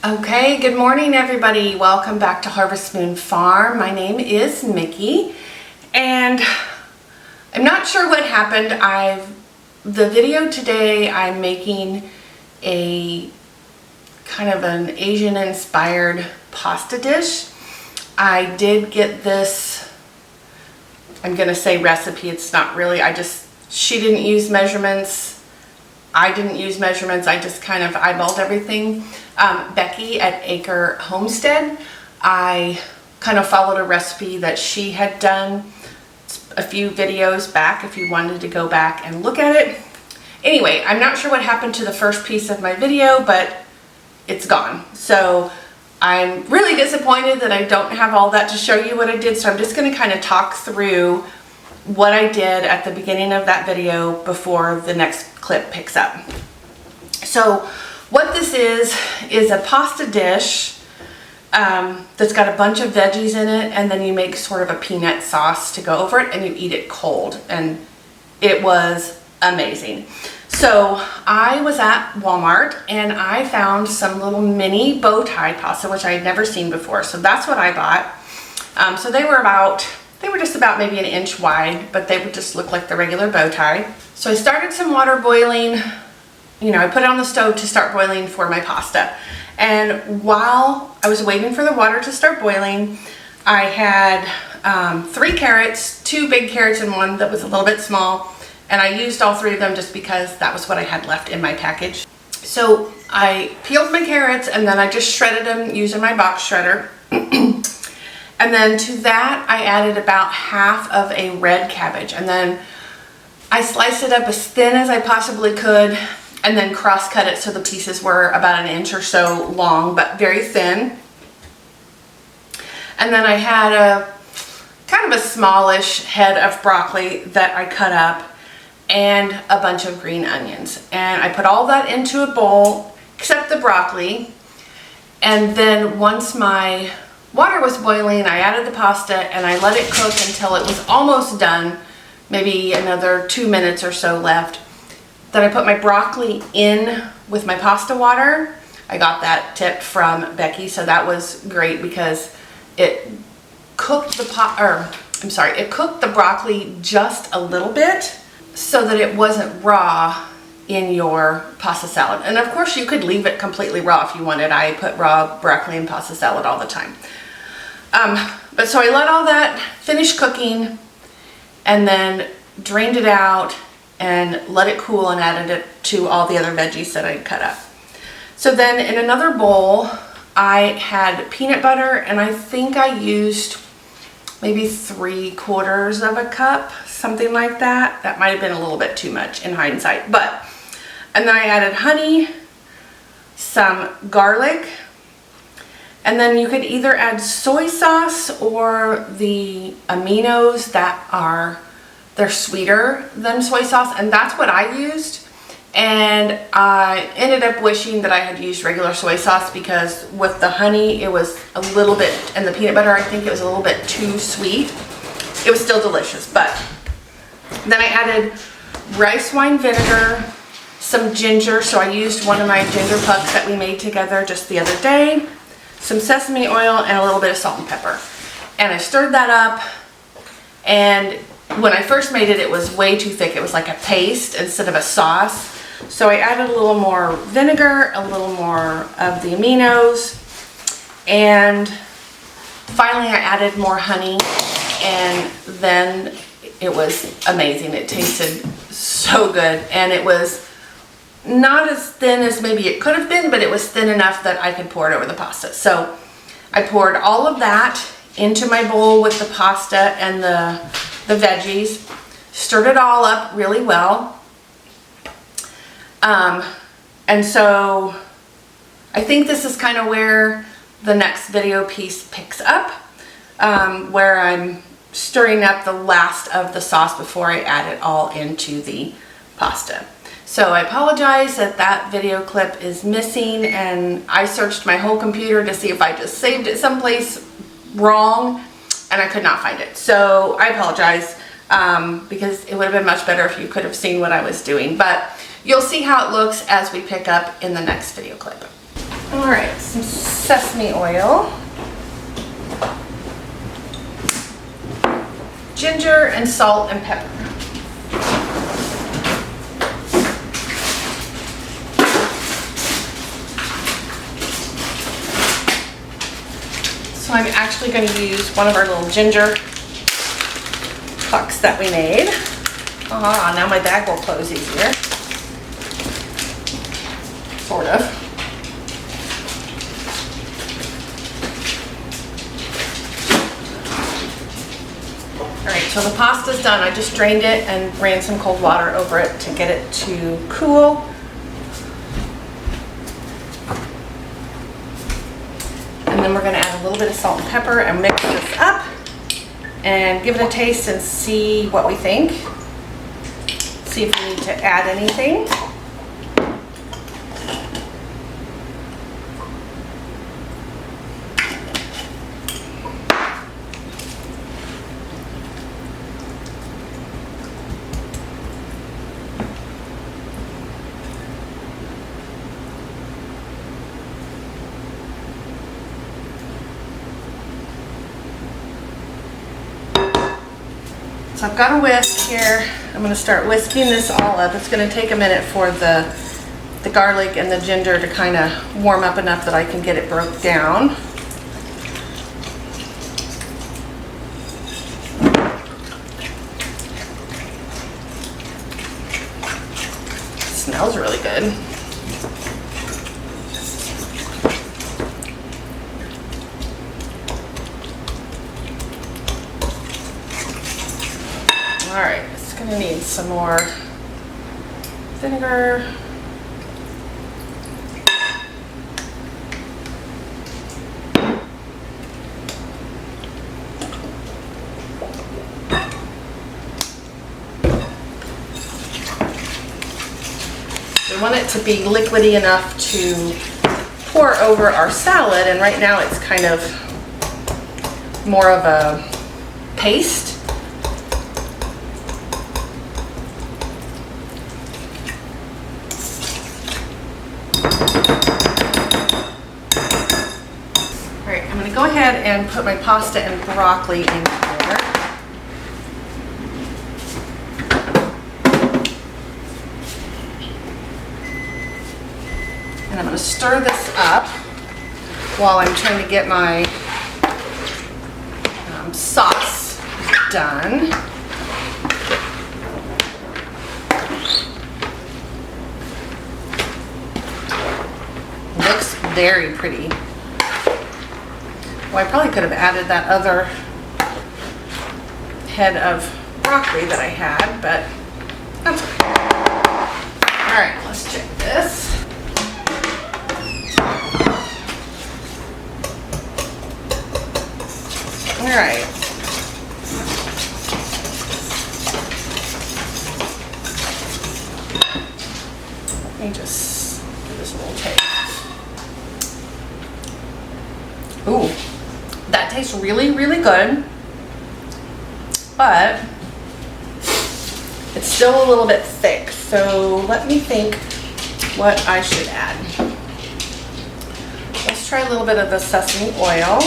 Okay, good morning everybody. Welcome back to Harvest Moon Farm. My name is Mickey and I'm not sure what happened. The video today I'm making a kind of an Asian inspired pasta dish. I did get this, I'm gonna say recipe, it's not really, she didn't use measurements. I didn't use measurements, I just kind of eyeballed everything. Becky at Acre Homestead, I kind of followed a recipe that she had done a few videos back if you wanted to go back and look at it. Anyway, I'm not sure what happened to the first piece of my video, but it's gone. So I'm really disappointed that I don't have all that to show you what I did, so I'm just going to kind of talk through what I did at the beginning of that video before the next clip picks up. So what this is a pasta dish that's got a bunch of veggies in it, and then you make sort of a peanut sauce to go over it and you eat it cold, and it was amazing. So I was at Walmart and I found some little mini bow tie pasta which I had never seen before, so that's what I bought. So they were just about maybe an inch wide, but they would just look like the regular bow tie. So I started some water boiling. I put it on the stove to start boiling for my pasta. And while I was waiting for the water to start boiling, I had 3 carrots, 2 big carrots and one that was a little bit small. And I used all 3 of them just because that was what I had left in my package. So I peeled my carrots and then I just shredded them using my box shredder. And then to that, I added about half of a red cabbage. And then I sliced it up as thin as I possibly could and then cross-cut it so the pieces were about an inch or so long, but very thin. And then I had a kind of a smallish head of broccoli that I cut up and a bunch of green onions. And I put all that into a bowl, except the broccoli. And then once my water was boiling, I added the pasta and I let it cook until it was almost done, maybe another 2 minutes or so left. Then I put my broccoli in with my pasta water. I got that tip from Becky, so that was great because it cooked it cooked the broccoli just a little bit so that it wasn't raw in your pasta salad. And of course you could leave it completely raw if you wanted. I put raw broccoli in pasta salad all the time. But so I let all that finish cooking and then drained it out and let it cool and added it to all the other veggies that I'd cut up. So then in another bowl, I had peanut butter and I think I used maybe 3/4 of a cup, something like that. That might have been a little bit too much in hindsight, and then I added honey, some garlic, and then you could either add soy sauce or the aminos they're sweeter than soy sauce, and that's what I used. And I ended up wishing that I had used regular soy sauce because with the honey it was a little bit, and the peanut butter I think it was a little bit too sweet. It was still delicious, but then I added rice wine vinegar, some ginger, so I used one of my ginger pucks that we made together just the other day, some sesame oil, and a little bit of salt and pepper. And I stirred that up, and when I first made it, it was way too thick. It was like a paste instead of a sauce. So I added a little more vinegar, a little more of the aminos, and finally I added more honey, and then it was amazing. It tasted so good, and it was not as thin as maybe it could have been, but it was thin enough that I could pour it over the pasta. So I poured all of that into my bowl with the pasta and the veggies, stirred it all up really well. And so I think this is kind of where the next video piece picks up, where I'm stirring up the last of the sauce before I add it all into the pasta. So I apologize that that video clip is missing, and I searched my whole computer to see if I just saved it someplace wrong, and I could not find it. So I apologize, because it would have been much better if you could have seen what I was doing. But you'll see how it looks as we pick up in the next video clip. All right, some sesame oil, ginger, and salt and pepper. So I'm actually going to use one of our little ginger pucks that we made. Ah, now my bag will close easier. Sort of. Alright, so the pasta's done. I just drained it and ran some cold water over it to get it to cool. And then we're going to add a little bit of salt and pepper and mix this up and give it a taste and see what we think. See if we need to add anything. So I've got a whisk here. I'm going to start whisking this all up. It's going to take a minute for the garlic and the ginger to kind of warm up enough that I can get it broke down. It smells really good. All right, it's gonna need some more vinegar. We want it to be liquidy enough to pour over our salad, and right now it's kind of more of a paste. Go ahead and put my pasta and broccoli in here. And I'm going to stir this up while I'm trying to get my sauce done. Looks very pretty. Well, I probably could have added that other head of broccoli that I had, but that's okay. All right, let's check this. All right. Let me just give this a little taste. Ooh. That tastes really, really good, but it's still a little bit thick. So let me think what I should add. Let's try a little bit of the sesame oil.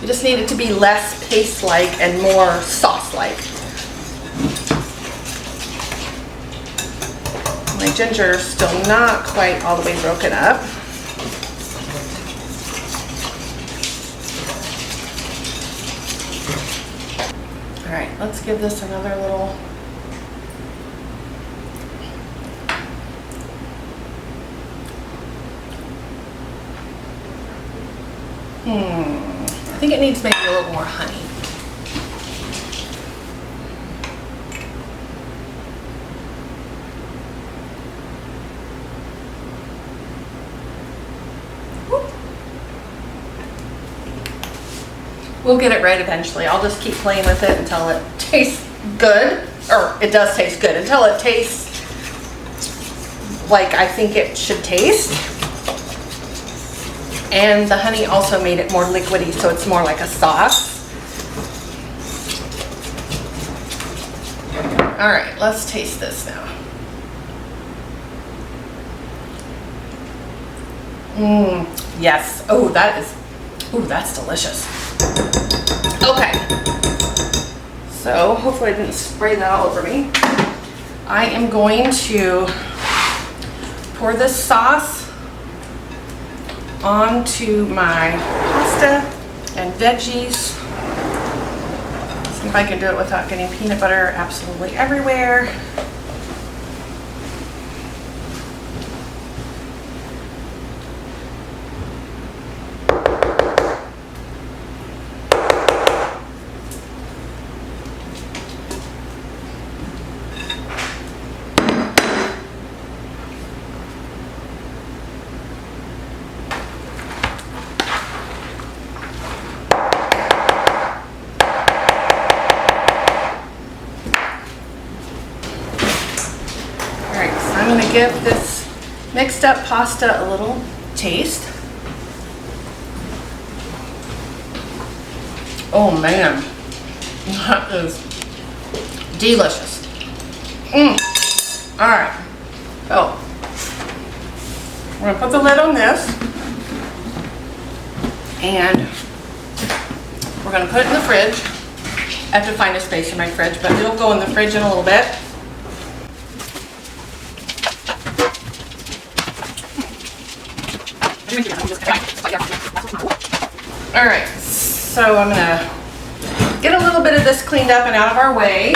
We just need it to be less paste-like and more sauce-like. My ginger is still not quite all the way broken up. All right, let's give this another little. I think it needs maybe a little more honey. We'll get it right eventually. I'll just keep playing with it until it tastes good, or it does taste good, until it tastes like I think it should taste. And the honey also made it more liquidy, so it's more like a sauce. All right, let's taste this now. Yes. Oh, that's delicious. Okay. So hopefully I didn't spray that all over me. I am going to pour this sauce onto my pasta and veggies. See if I can do it without getting peanut butter absolutely everywhere. I'm going to give this mixed up pasta a little taste. Oh man, that is delicious. All right, so we're going to put the lid on this and we're going to put it in the fridge. I have to find a space in my fridge, but it'll go in the fridge in a little bit. All right, so I'm gonna get a little bit of this cleaned up and out of our way.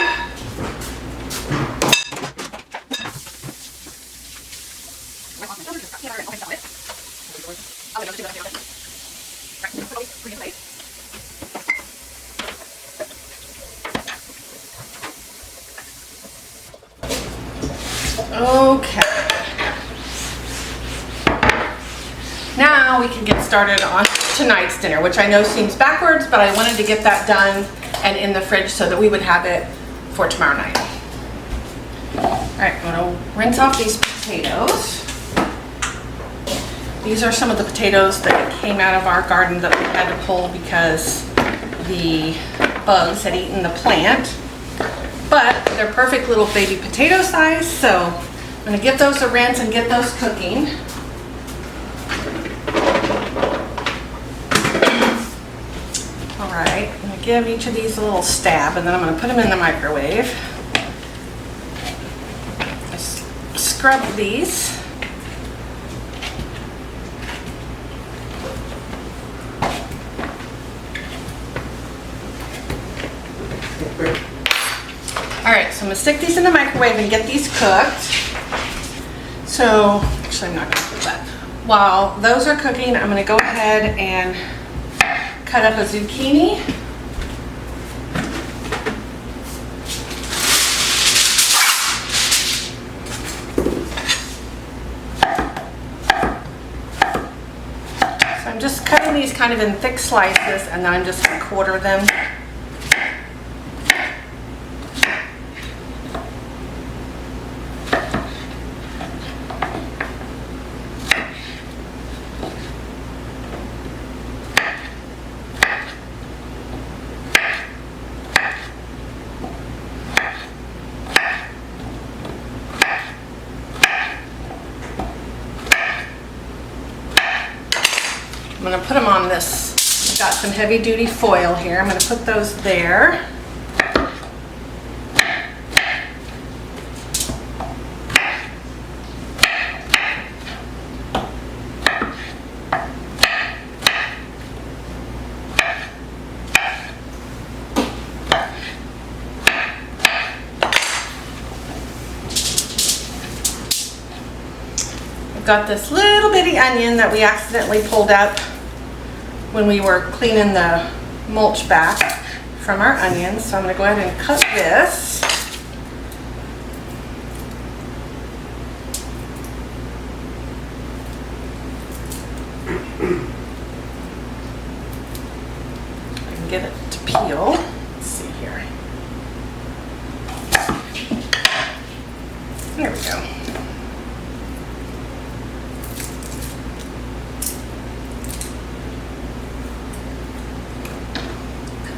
Okay. Now we can get started on tonight's dinner, which I know seems backwards, but I wanted to get that done and in the fridge so that we would have it for tomorrow night. All right, I'm gonna rinse off these potatoes. These are some of the potatoes that came out of our garden that we had to pull because the bugs had eaten the plant. But they're perfect little baby potato size, so I'm gonna give those a rinse and get those cooking. All right, I'm gonna give each of these a little stab and then I'm gonna put them in the microwave. Just scrub these. All right, so I'm gonna stick these in the microwave and get these cooked. So, actually I'm not gonna do that. While those are cooking, I'm gonna go ahead and cut up a zucchini. So I'm just cutting these kind of in thick slices and then I'm just gonna quarter them. I'm going to put them on this. I've got some heavy duty foil here. I'm going to put those there. I've got this little bitty onion that we accidentally pulled up when we were cleaning the mulch back from our onions. So I'm gonna go ahead and cut this. I can get it to peel. Let's see here. There we go.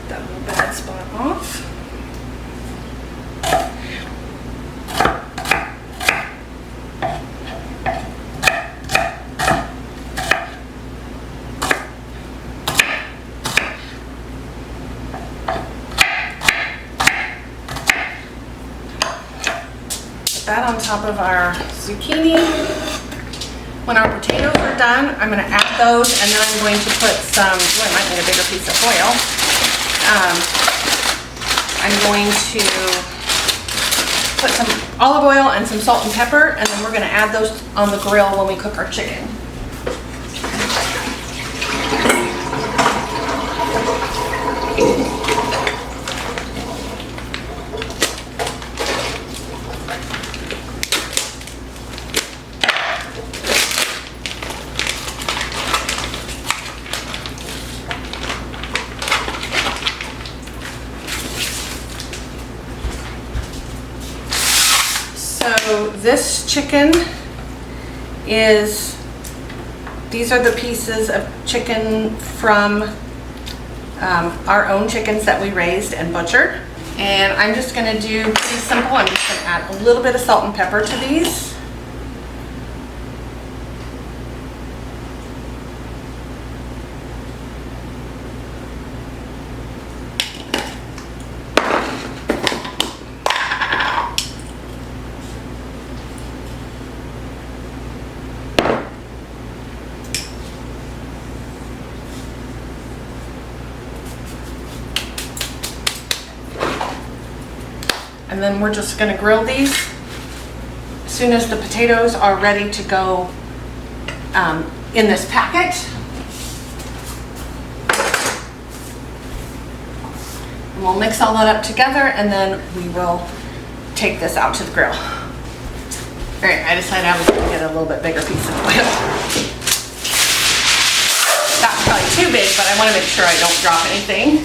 That little bad spot off. that on top of our zucchini. When our potatoes are done, I'm going to add those, and then I'm going to put some, I might need a bigger piece of foil. I'm going to put some olive oil and some salt and pepper, and then we're going to add those on the grill when we cook our chicken. So this chicken these are the pieces of chicken from our own chickens that we raised and butchered. And I'm just gonna do pretty simple. I'm just gonna add a little bit of salt and pepper to these. And then we're just going to grill these as soon as the potatoes are ready to go in this packet. And we'll mix all that up together, and then we will take this out to the grill. All right, I decided I was going to get a little bit bigger piece of oil. That's probably too big, but I want to make sure I don't drop anything.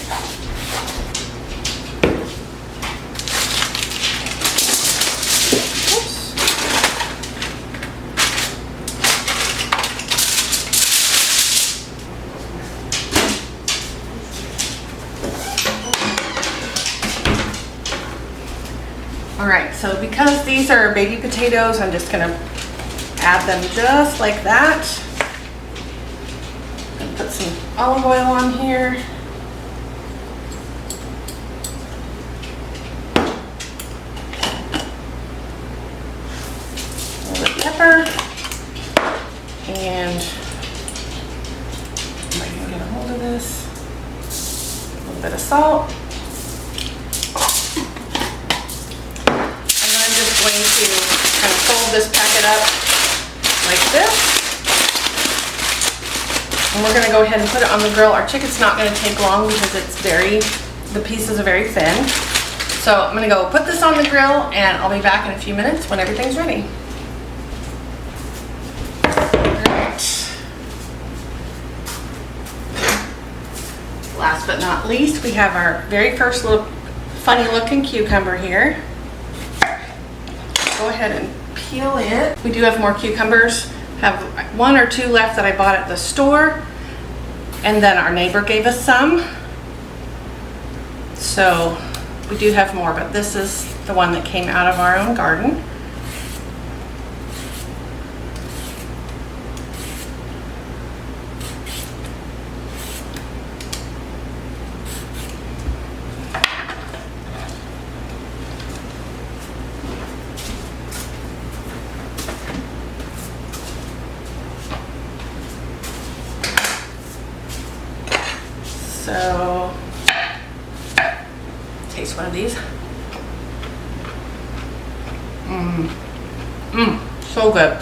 All right, so because these are baby potatoes, I'm just gonna add them just like that. And put some olive oil on here. A little bit of pepper. And am I gonna get a hold of this? A little bit of salt. Going to kind of fold this packet up like this, and we're going to go ahead and put it on the grill. Our chicken's not going to take long because the pieces are very thin. So I'm going to go put this on the grill, and I'll be back in a few minutes when everything's ready. Alright. Last but not least, we have our very first little funny looking cucumber here. Go ahead and peel it. We do have more cucumbers. Have 1 or 2 left that I bought at the store, and then our neighbor gave us some. So we do have more, but this is the one that came out of our own garden. So, taste one of these. So good.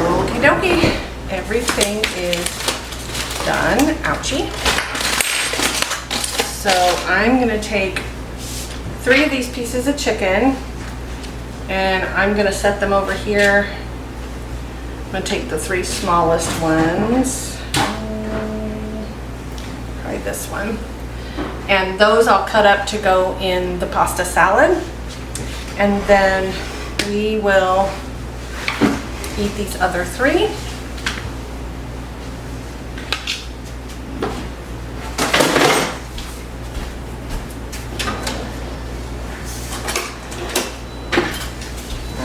Okie dokie. Everything is done. Ouchie. So I'm going to take 3 of these pieces of chicken, and I'm going to set them over here. I'm going to take the 3 smallest ones. Probably this one. And those I'll cut up to go in the pasta salad. And then we will eat these other 3.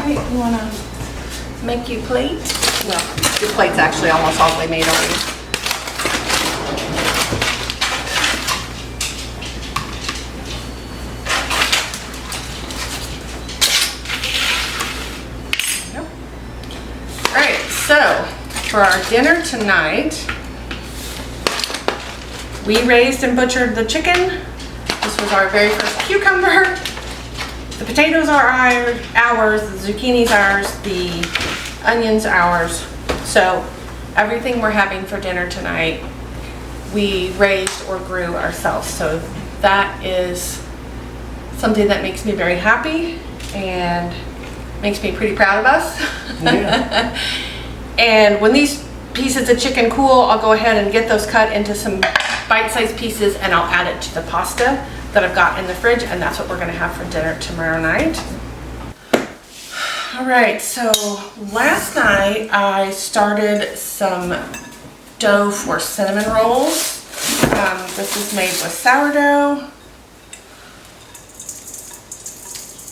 right, you wanna make you a plate? Well, your plate's actually almost all the way made already. Yep. All right, so for our dinner tonight, we raised and butchered the chicken. This was our very first cucumber. The potatoes are ours, the zucchini's ours, the onions ours. So everything we're having for dinner tonight, we raised or grew ourselves. So that is something that makes me very happy and makes me pretty proud of us. Yeah. And when these pieces of chicken cool, I'll go ahead and get those cut into some bite-sized pieces and I'll add it to the pasta that I've got in the fridge, and that's what we're gonna have for dinner tomorrow night. All right, so last night I started some dough for cinnamon rolls. This is made with sourdough.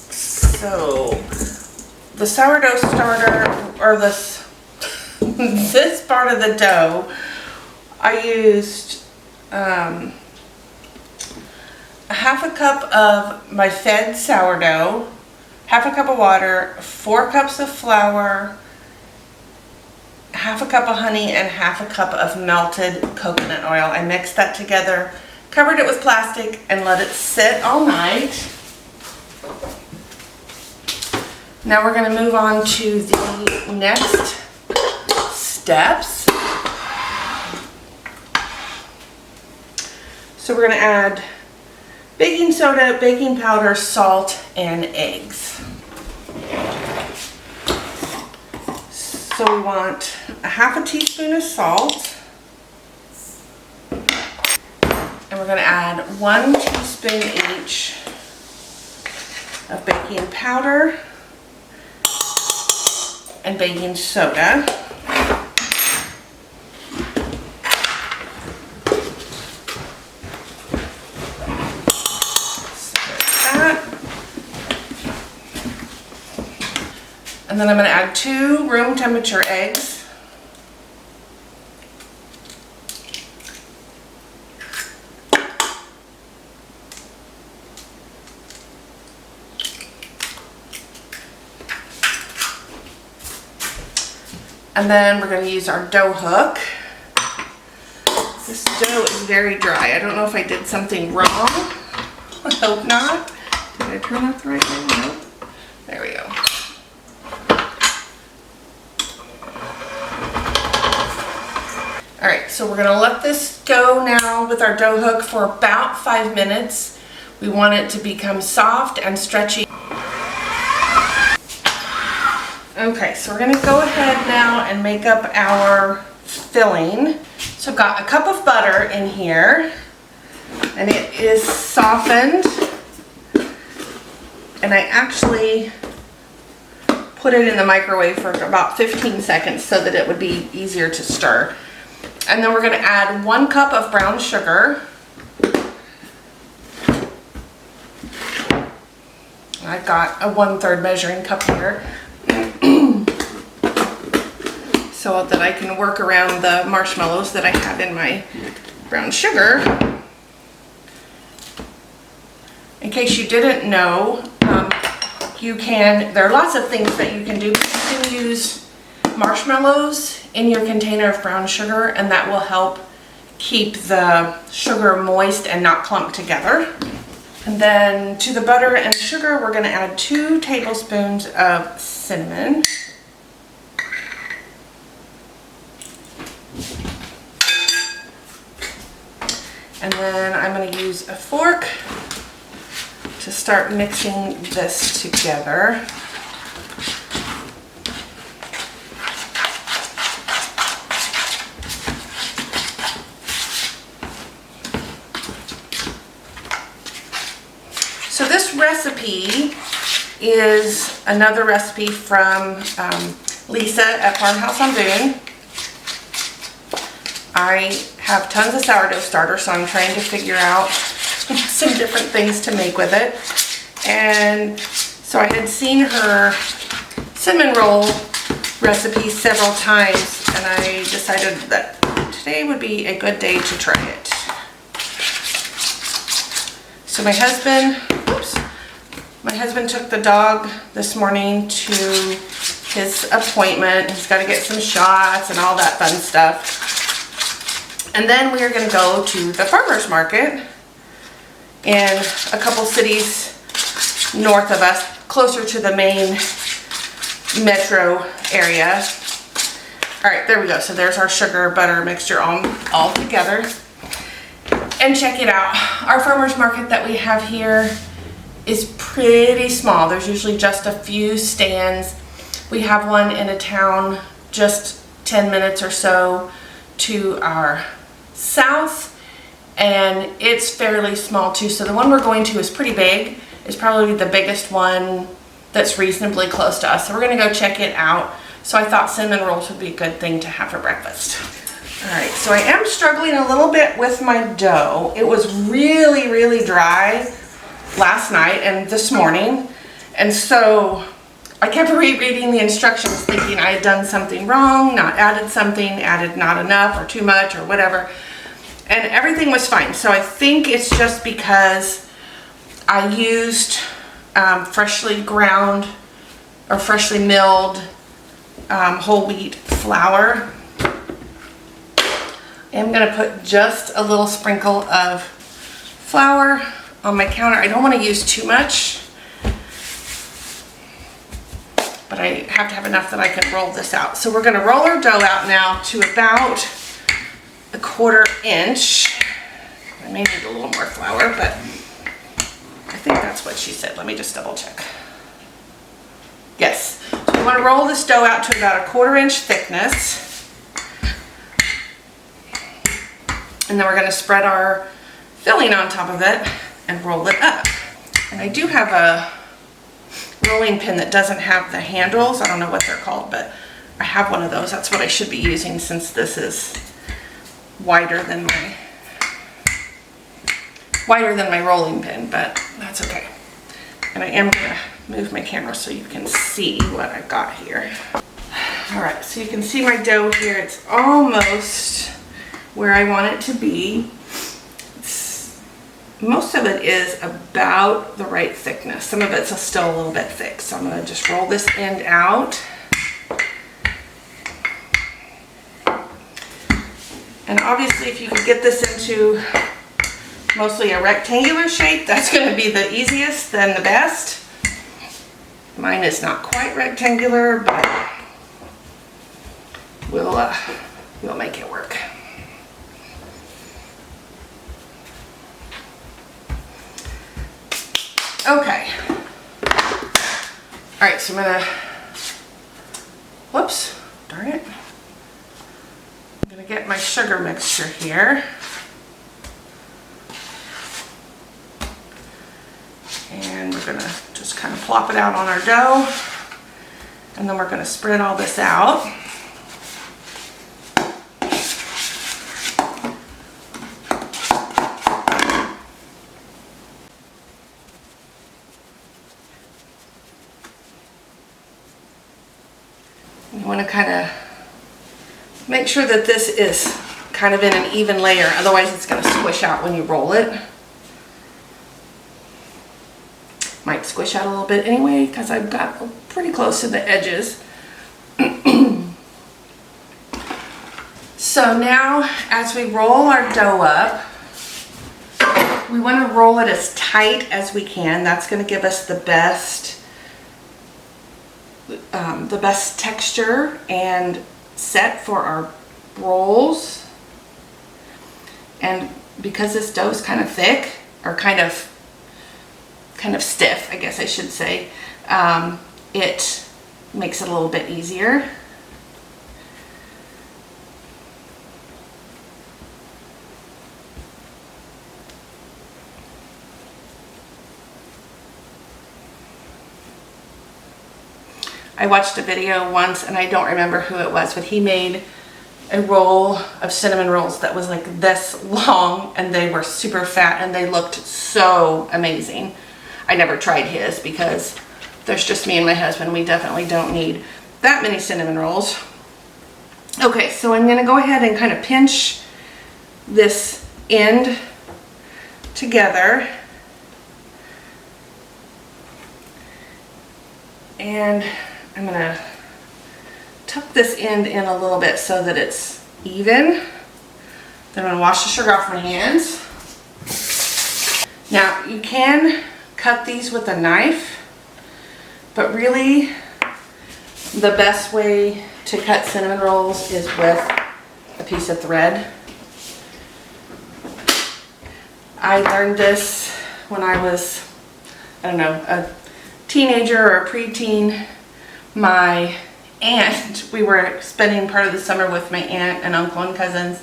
So the sourdough starter, or this part of the dough, I used half a cup of my fed sourdough, half a cup of water, 4 cups of flour, half a cup of honey, and half a cup of melted coconut oil. I mixed that together, covered it with plastic, and let it sit all night. Now we're going to move on to the next steps. So we're going to add baking soda, baking powder, salt, and eggs. So we want a half a teaspoon of salt. And we're going to add 1 teaspoon each of baking powder and baking soda. And then I'm going to add 2 room temperature eggs. And then we're going to use our dough hook. This dough is very dry. I don't know if I did something wrong. I hope not. Did I turn that the right way? Nope. There we go. Alright, so we're going to let this go now with our dough hook for about 5 minutes. We want it to become soft and stretchy. Okay, so we're going to go ahead now and make up our filling. So I've got a cup of butter in here, and it is softened. And I actually put it in the microwave for about 15 seconds so that it would be easier to stir. And then we're going to add 1 cup of brown sugar. I've got a 1/3 measuring cup here so that I can work around the marshmallows that I have in my brown sugar. In case you didn't know, there are lots of things that you can do. You can use marshmallows in your container of brown sugar, and that will help keep the sugar moist and not clump together. And then to the butter and sugar, we're going to add 2 tablespoons of cinnamon. And then I'm going to use a fork to start mixing this together. So this recipe is another recipe from Lisa at Farmhouse on Boone. I have tons of sourdough starter, so I'm trying to figure out some different things to make with it. And so I had seen her cinnamon roll recipe several times, and I decided that today would be a good day to try it. So my husband took the dog this morning to his appointment. He's got to get some shots and all that fun stuff. And then we are going to go to the farmer's market in a couple cities north of us, closer to the main metro area. All right, there we go. So there's our sugar butter mixture all together. And check it out. Our farmer's market that we have here is pretty small. There's usually just a few stands. We have one in a town just 10 minutes or so to our south, and it's fairly small too. So the one we're going to is pretty big. It's probably the biggest one that's reasonably close to us. So we're gonna go check it out. So I thought cinnamon rolls would be a good thing to have for breakfast. All right, so I am struggling a little bit with my dough. It was really, really dry last night and this morning. And so I kept rereading the instructions thinking I had done something wrong, not added something, added not enough or too much or whatever. And everything was fine. So I think it's just because I used freshly ground or freshly milled whole wheat flour. I'm gonna put just a little sprinkle of flour on my counter. I don't want to use too much, but I have to have enough that I can roll this out. So we're gonna roll our dough out now to about a 1/4 inch. I may need a little more flour, but I think that's what she said. Let me just double check. Yes, so we want to roll this dough out to about a 1/4 inch thickness. And then we're going to spread our filling on top of it and roll it up. And I do have a rolling pin that doesn't have the handles. I don't know what they're called, but I have one of those. That's what I should be using since this is wider than my rolling pin, but that's okay. And I am going to move my camera so you can see what I've got here. All right, so you can see my dough here. It's almost where I want it to be. Most of it is about the right thickness. Some of it's still a little bit thick. So I'm gonna just roll this end out. And obviously if you could get this into mostly a rectangular shape, that's gonna be the easiest, then the best. Mine is not quite rectangular, but we'll make it work. Okay. All right, so I'm gonna, whoops, darn it. I'm gonna get my sugar mixture here. And we're gonna just kind of plop it out on our dough. And then we're gonna spread all this out. You want to kind of make sure that this is kind of in an even layer, otherwise it's going to squish out when you roll it. Might squish out a little bit anyway because I've got pretty close to the edges. So now as we roll our dough up, we want to roll it as tight as we can. That's going to give us the best texture and set for our rolls. And because this dough is kind of thick, or kind of stiff, I guess I should say, it makes it a little bit easier. I watched a video once, and I don't remember who it was, but he made a roll of cinnamon rolls that was like this long, and they were super fat and they looked so amazing. I never tried his because there's just me and my husband. We definitely don't need that many cinnamon rolls. Okay, so I'm gonna go ahead and kind of pinch this end together. And I'm gonna tuck this end in a little bit so that it's even. Then I'm gonna wash the sugar off my hands. Now you can cut these with a knife, but really the best way to cut cinnamon rolls is with a piece of thread. I learned this when I was, I don't know, a teenager or a preteen. My aunt, we were spending part of the summer with my aunt and uncle and cousins,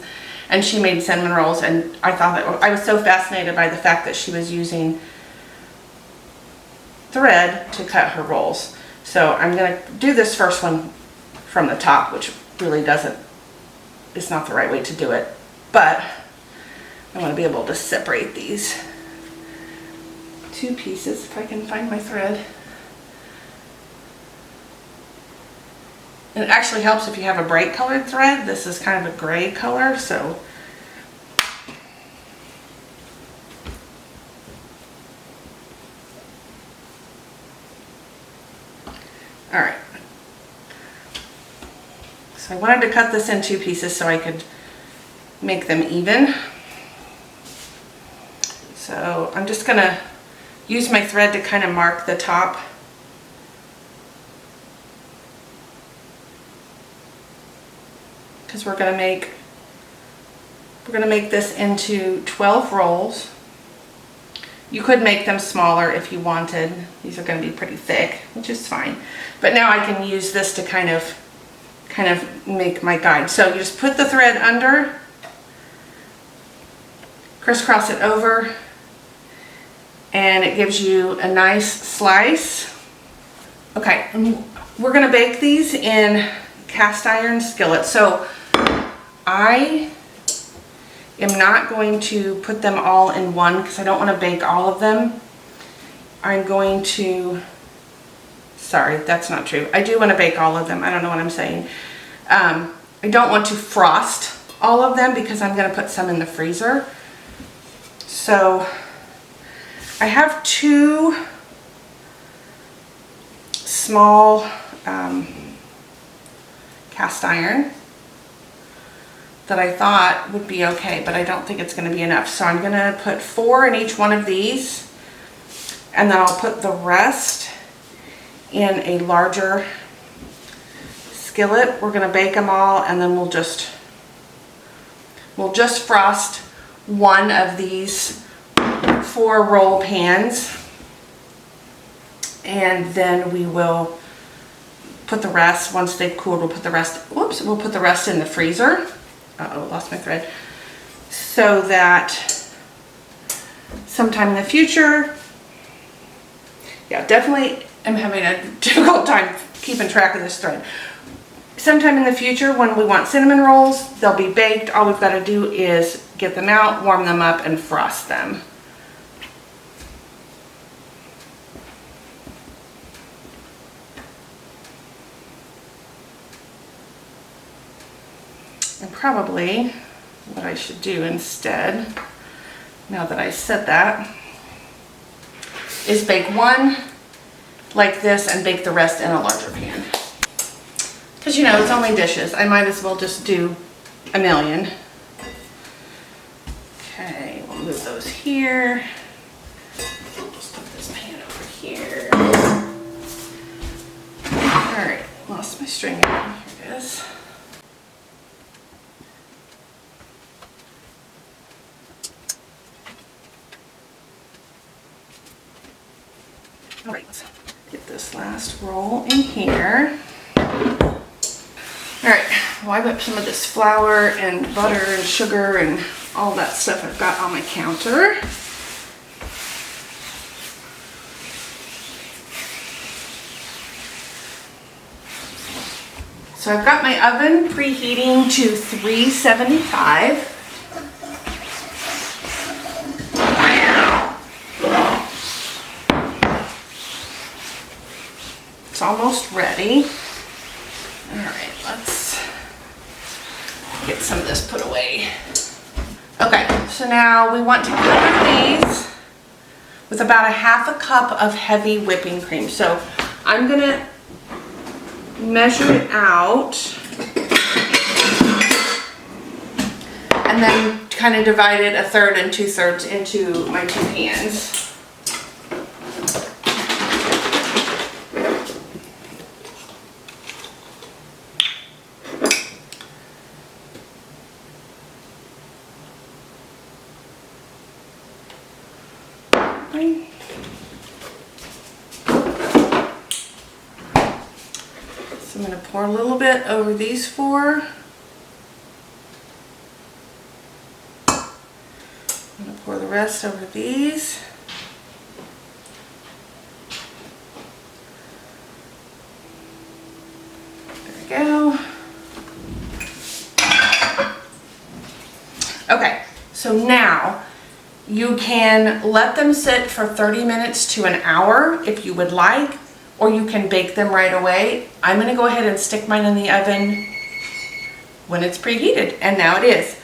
and she made cinnamon rolls, and I thought that I was so fascinated by the fact that she was using thread to cut her rolls. So I'm gonna do this first one from the top, which really it's not the right way to do it, but I want to be able to separate these two pieces if I can find my thread. And it actually helps if you have a bright colored thread. This is kind of a gray color, so all right. So I wanted to cut this in two pieces so I could make them even. So I'm just gonna use my thread to kind of mark the top. Because we're gonna make this into 12 rolls. You could make them smaller if you wanted. These are gonna be pretty thick, which is fine. But now I can use this to kind of make my guide. So you just put the thread under, crisscross it over, and it gives you a nice slice. Okay, we're gonna bake these in cast iron skillet. So I am not going to put them all in one because I don't want to bake all of them. I'm going to, sorry, that's not true. I do want to bake all of them. I don't know what I'm saying. I don't want to frost all of them because I'm going to put some in the freezer. So I have two small cast iron that I thought would be okay, but I don't think it's going to be enough. So I'm going to put 4 in each one of these, and then I'll put the rest in a larger skillet. We're going to bake them all, and then we'll just frost one of these 4 roll pans, and then we will put the rest, once they've cooled, we'll put the rest in the freezer. Uh-oh, lost my thread. So that sometime in the future, yeah, definitely am having a difficult time keeping track of this thread. Sometime in the future when we want cinnamon rolls, they'll be baked. All we've got to do is get them out, warm them up, and frost them. And probably what I should do instead, now that I said that, is bake one like this and bake the rest in a larger pan. Because you know, it's only dishes. I might as well just do a million. Okay, we'll move those here. I'll just put this pan over here. Alright, lost my string again. Here it is. All right, let's get this last roll in here. All right, wipe up some of this flour and butter and sugar and all that stuff I've got on my counter. So I've got my oven preheating to 375. it's almost ready. All right, let's get some of this put away. Okay, so now we want to cover these with about a half a cup of heavy whipping cream. So I'm gonna measure it out and then kind of divide it 1/3 and 2/3 into my 2 pans. So I'm going to pour a little bit over these 4. I'm going to pour the rest over these. There we go. Okay, so now you can let them sit for 30 minutes to an hour if you would like, or you can bake them right away. I'm going to go ahead and stick mine in the oven when it's preheated, and now it is.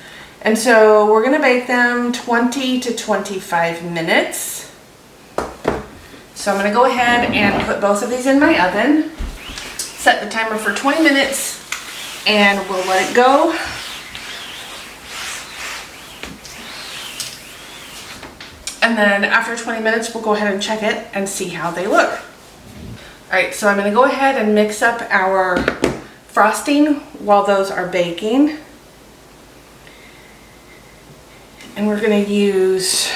And so we're going to bake them 20 to 25 minutes. So I'm going to go ahead and put both of these in my oven, set the timer for 20 minutes, and we'll let it go. And then after 20 minutes, we'll go ahead and check it and see how they look. All right, so I'm gonna go ahead and mix up our frosting while those are baking. And we're gonna use,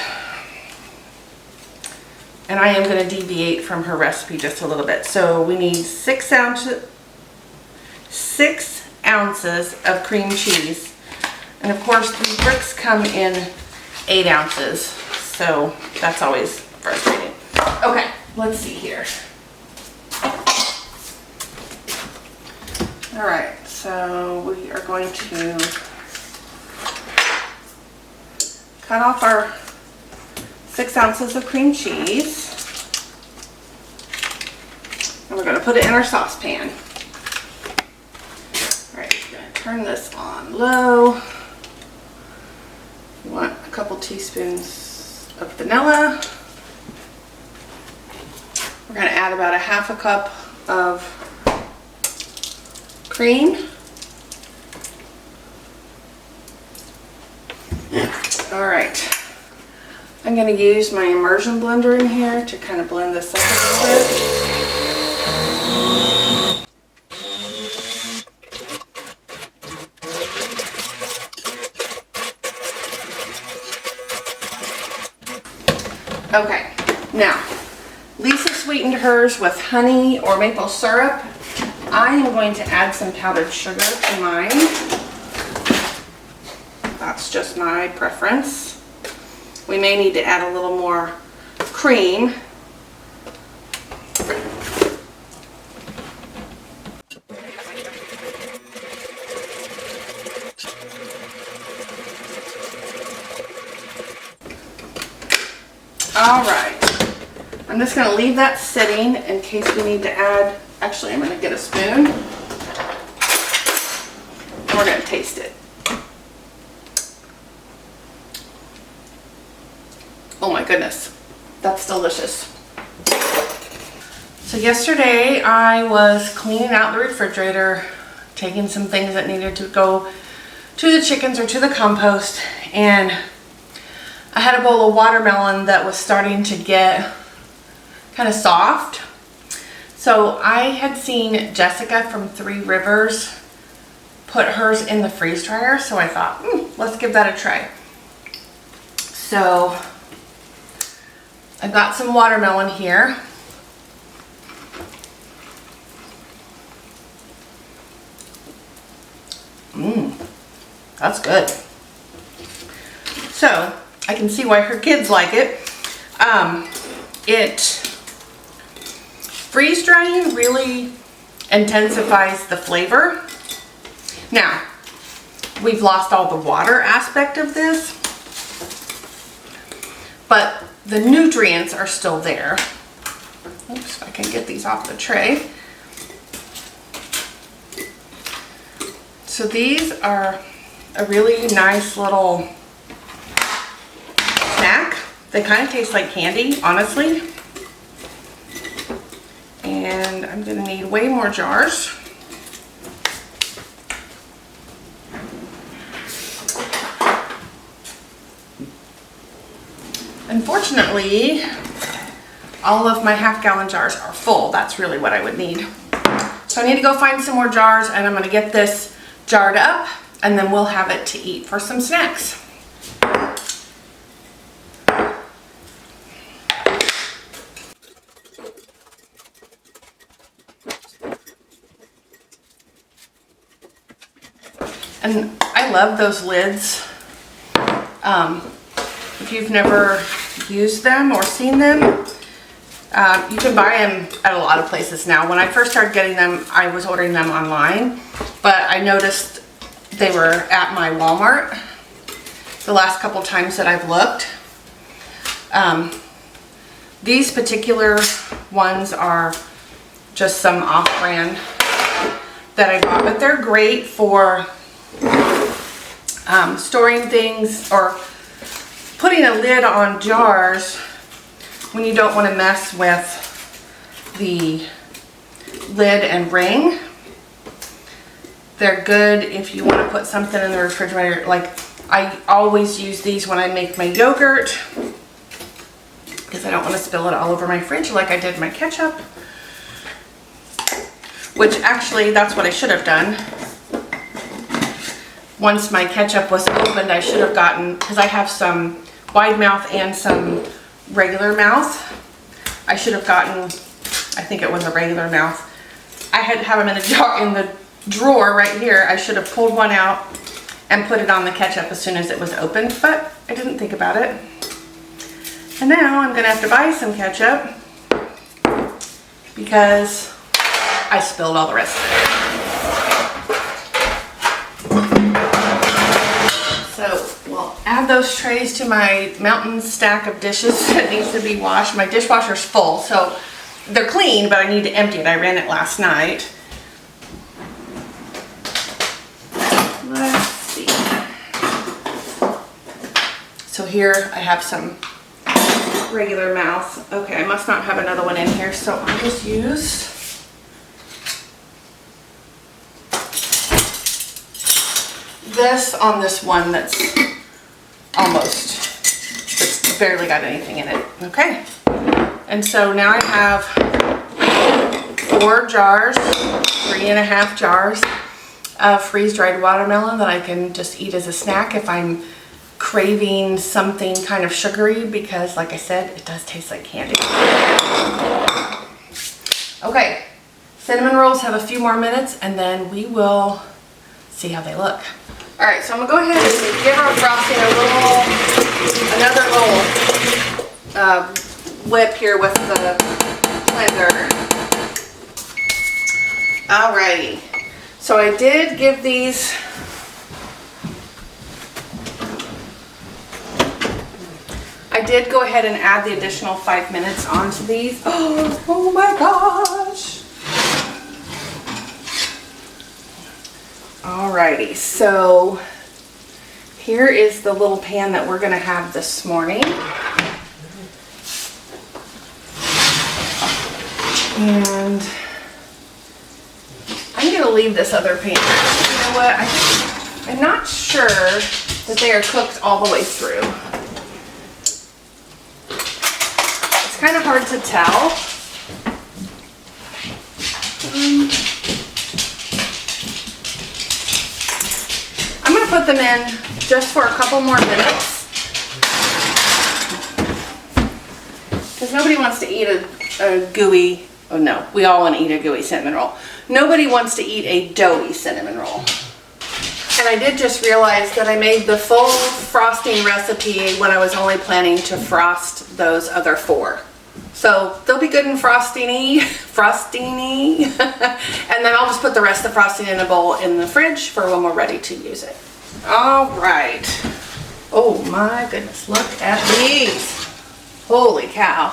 and I am gonna deviate from her recipe just a little bit. So we need 6 ounces of cream cheese. And of course, these bricks come in 8 ounces. So that's always frustrating. Okay, let's see here. All right, so we are going to cut off our 6 ounces of cream cheese. And we're gonna put it in our saucepan. All right, I'm gonna turn this on low. You want a couple teaspoons of vanilla. We're going to add about a half a cup of cream. All right. I'm going to use my immersion blender in here to kind of blend this up a little bit. Okay, now Lisa sweetened hers with honey or maple syrup. I am going to add some powdered sugar to mine. That's just my preference. We may need to add a little more cream. All right, I'm just going to leave that sitting in case we need to add, actually I'm going to get a spoon, and we're going to taste it. Oh my goodness, that's delicious. So yesterday I was cleaning out the refrigerator, taking some things that needed to go to the chickens or to the compost, and I had a bowl of watermelon that was starting to get kind of soft. So I had seen Jessica from 3 Rivers put hers in the freeze dryer, so I thought, let's give that a try. So I've got some watermelon here. That's good. So I can see why her kids like it. Freeze drying really intensifies the flavor. Now, we've lost all the water aspect of this, but the nutrients are still there. Oops, if I can get these off the tray. So these are a really nice little snack. They kind of taste like candy, honestly. And I'm gonna need way more jars. Unfortunately, all of my half-gallon jars are full. That's really what I would need. So I need to go find some more jars, and I'm gonna get this jarred up, and then we'll have it to eat for some snacks. And I love those lids. If you've never used them or seen them, you can buy them at a lot of places now. When I first started getting them, I was ordering them online, but I noticed they were at my Walmart the last couple times that I've looked. These particular ones are just some off-brand that I got, but they're great for storing things or putting a lid on jars when you don't want to mess with the lid and ring. They're good if you want to put something in the refrigerator. Like, I always use these when I make my yogurt because I don't want to spill it all over my fridge like I did my ketchup. Which actually, that's what I should have done. Once my ketchup was opened, I should have gotten, because I have some wide mouth and some regular mouth. I should have gotten, I think it was a regular mouth. I had to have them in a jar in the drawer right here. I should have pulled one out and put it on the ketchup as soon as it was opened, but I didn't think about it. And now I'm gonna have to buy some ketchup because I spilled all the rest of it. So we'll add those trays to my mountain stack of dishes that needs to be washed. My dishwasher's full, so they're clean, but I need to empty it. I ran it last night. Let's see. So here I have some regular mouth. Okay, I must not have another one in here, so I'll just use this on this one that's that's barely got anything in it. Okay, and so now I have 4 jars, 3.5 jars of freeze-dried watermelon that I can just eat as a snack if I'm craving something kind of sugary, because like I said, it does taste like candy. Okay, cinnamon rolls have a few more minutes and then we will see how they look. All right, so I'm gonna go ahead and give our frosting another little whip here with the blender. Alrighty, so I did give these I did go ahead and add the additional 5 minutes onto these. Oh my gosh. Alrighty, so here is the little pan that we're gonna have this morning. And I'm gonna leave this other pan. You know what, I'm not sure that they are cooked all the way through. It's kind of hard to tell. I'm going to put them in just for a couple more minutes because nobody wants to eat a gooey, oh no, we all want to eat a gooey cinnamon roll. Nobody wants to eat a doughy cinnamon roll. And I did just realize that I made the full frosting recipe when I was only planning to frost those other 4. So they'll be good and frosting-y, and then I'll just put the rest of the frosting in a bowl in the fridge for when we're ready to use it. All right. Oh my goodness, look at these. Holy cow.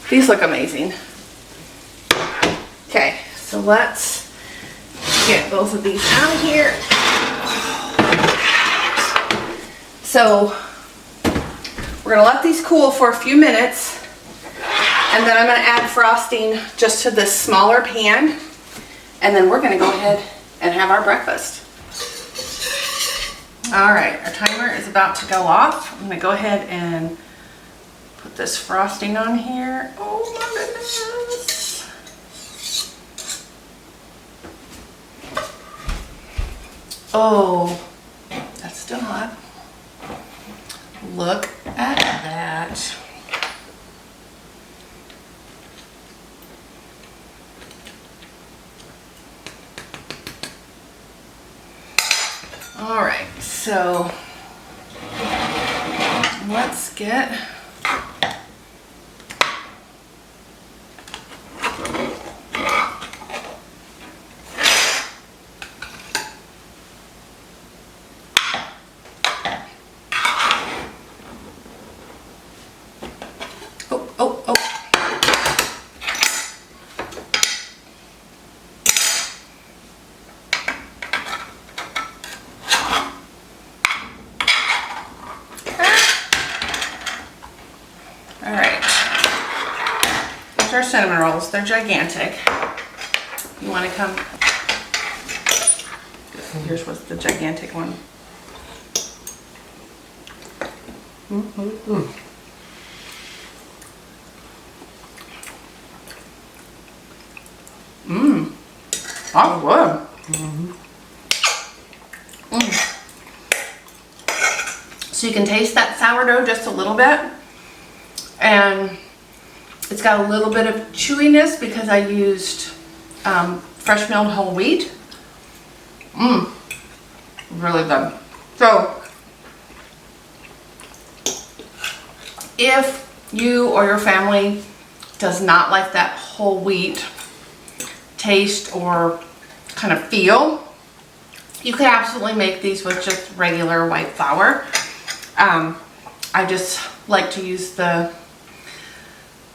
These look amazing. Okay, so let's get both of these out of here. So we're gonna let these cool for a few minutes, and then I'm gonna add frosting just to this smaller pan, and then we're gonna go ahead and have our breakfast. All right, our timer is about to go off. I'm gonna go ahead and put this frosting on here. Oh my goodness. Oh, that's still hot. Look at that. All right, so let's get oh. All right, these are cinnamon rolls. They're gigantic. You want to come? Here's what's the gigantic one. Oh, good. So you can taste that sourdough just a little bit, and it's got a little bit of chewiness because I used fresh milled whole wheat. Really good. So if you or your family does not like that whole wheat taste or kind of feel, you could absolutely make these with just regular white flour. I just like to use the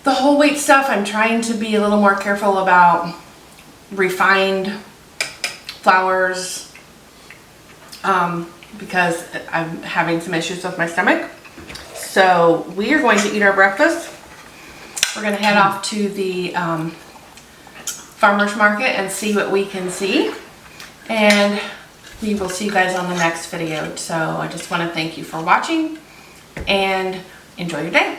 whole wheat stuff. I'm trying to be a little more careful about refined flours because I'm having some issues with my stomach. So we are going to eat our breakfast. We're going to head off to the farmer's market and see what we can see, and we will see you guys on the next video. So I just want to thank you for watching and enjoy your day.